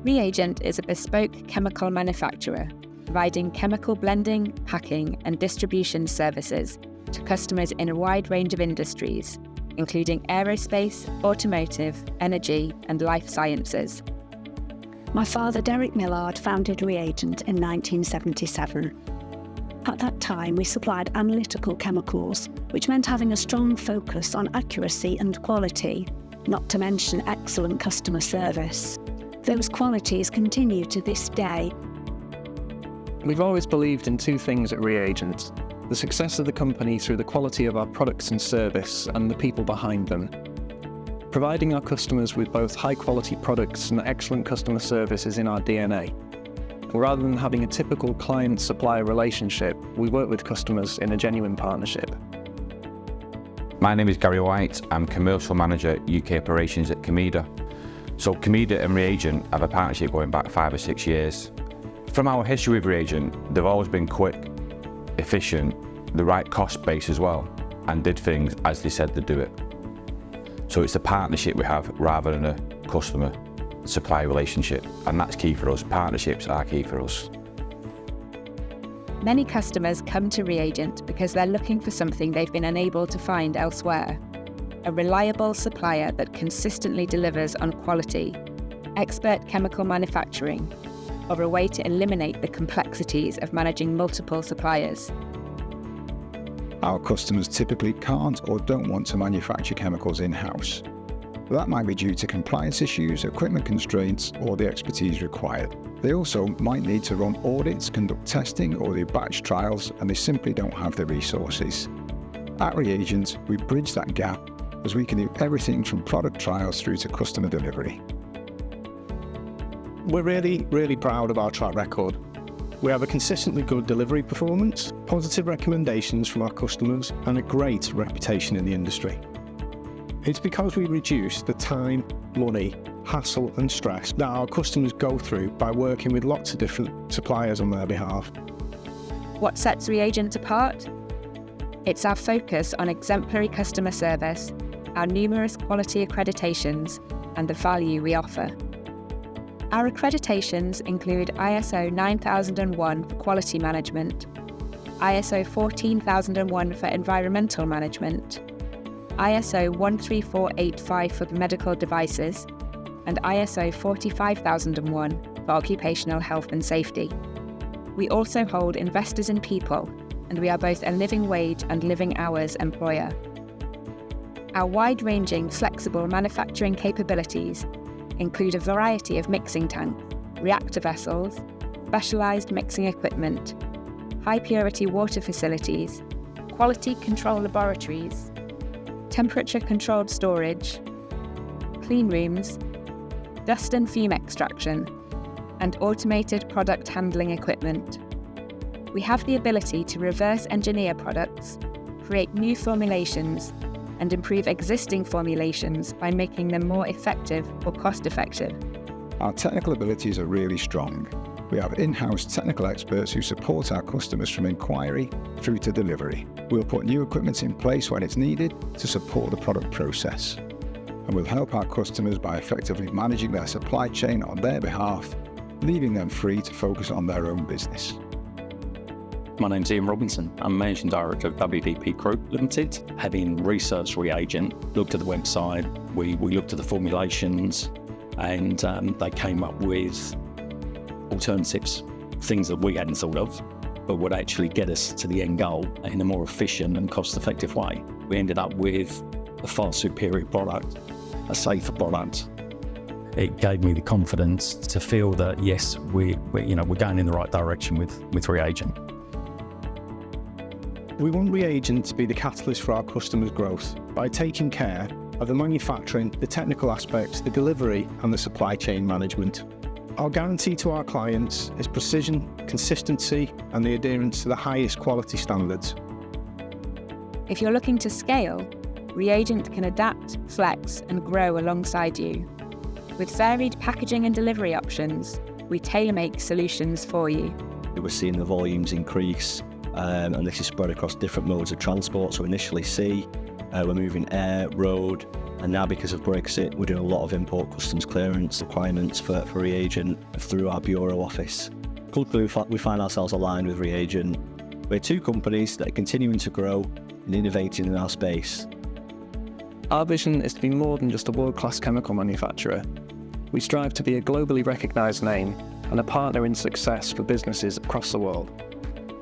ReAgent is a bespoke chemical manufacturer, providing chemical blending, packing, and distribution services to customers in a wide range of industries, including aerospace, automotive, energy, and life sciences. My father, Derek Millard, founded ReAgent in 1977. At that time, we supplied analytical chemicals, which meant having a strong focus on accuracy and quality, not to mention excellent customer service. Those qualities continue to this day. We've always believed in two things at ReAgent: the success of the company through the quality of our products and service and the people behind them. Providing our customers with both high-quality products and excellent customer service is in our DNA. Rather than having a typical client-supplier relationship, we work with customers in a genuine partnership. My name is Gary Whyte. I'm Commercial Manager UK Operations at Camida. So Camida and ReAgent have a partnership going back 5 or 6 years. From our history with ReAgent, they've always been quick, efficient, the right cost base as well, and did things as they said they'd do it. So it's a partnership we have rather than a customer-supplier relationship, and that's key for us. Partnerships are key for us. Many customers come to ReAgent because they're looking for something they've been unable to find elsewhere. A reliable supplier that consistently delivers on quality, expert chemical manufacturing, or a way to eliminate the complexities of managing multiple suppliers. Our customers typically can't or don't want to manufacture chemicals in-house. That might be due to compliance issues, equipment constraints, or the expertise required. They also might need to run audits, conduct testing, or do batch trials, and they simply don't have the resources. At ReAgent, we bridge that gap as we can do everything from product trials through to customer delivery. We're really proud of our track record. We have a consistently good delivery performance, positive recommendations from our customers, and a great reputation in the industry. It's because we reduce the time, money, hassle and stress that our customers go through by working with lots of different suppliers on their behalf. What sets ReAgent apart? It's our focus on exemplary customer service, our numerous quality accreditations, and the value we offer. Our accreditations include ISO 9001 for quality management, ISO 14001 for environmental management, ISO 13485 for medical devices, and ISO 45001 for occupational health and safety. We also hold Investors in People, and we are both a living wage and living hours employer. Our wide-ranging, flexible manufacturing capabilities include a variety of mixing tanks, reactor vessels, specialised mixing equipment, high-purity water facilities, quality control laboratories, temperature-controlled storage, clean rooms, dust and fume extraction, and automated product handling equipment. We have the ability to reverse engineer products, create new formulations, and improve existing formulations by making them more effective or cost-effective. Our technical abilities are really strong. We have in-house technical experts who support our customers from inquiry through to delivery. We'll put new equipment in place when it's needed to support the product process. And we'll help our customers by effectively managing their supply chain on their behalf, leaving them free to focus on their own business. My name's Ian Robinson. I'm Managing Director of WDP Group Ltd. Having researched ReAgent, looked at the website, we looked at the formulations, and they came up with alternatives, things that we hadn't thought of, but would actually get us to the end goal in a more efficient and cost-effective way. We ended up with a far superior product, a safer product. It gave me the confidence to feel that yes, we're going in the right direction with ReAgent. We want ReAgent to be the catalyst for our customers' growth by taking care of the manufacturing, the technical aspects, the delivery, and the supply chain management. Our guarantee to our clients is precision, consistency, and the adherence to the highest quality standards. If you're looking to scale, ReAgent can adapt, flex, and grow alongside you. With varied packaging and delivery options, we tailor-make solutions for you. We're seeing the volumes increase, and this is spread across different modes of transport. So initially sea, we're moving air, road, And now, because of Brexit, we're doing a lot of import customs clearance requirements for ReAgent through our bureau office. Culturally, we find ourselves aligned with ReAgent. We're two companies that are continuing to grow and innovating in our space. Our vision is to be more than just a world-class chemical manufacturer. We strive to be a globally recognised name and a partner in success for businesses across the world.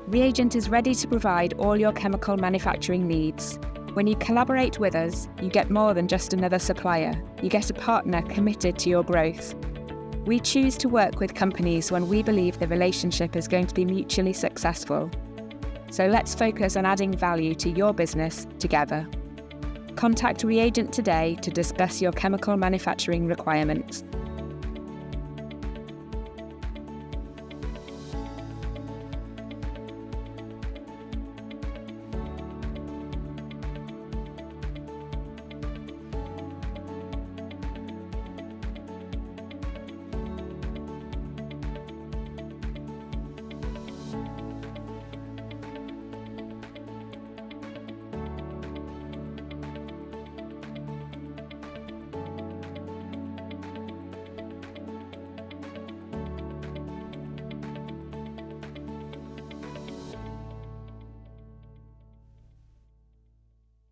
ReAgent is ready to provide all your chemical manufacturing needs. When you collaborate with us, you get more than just another supplier. You get a partner committed to your growth. We choose to work with companies when we believe the relationship is going to be mutually successful. So let's focus on adding value to your business together. Contact ReAgent today to discuss your chemical manufacturing requirements.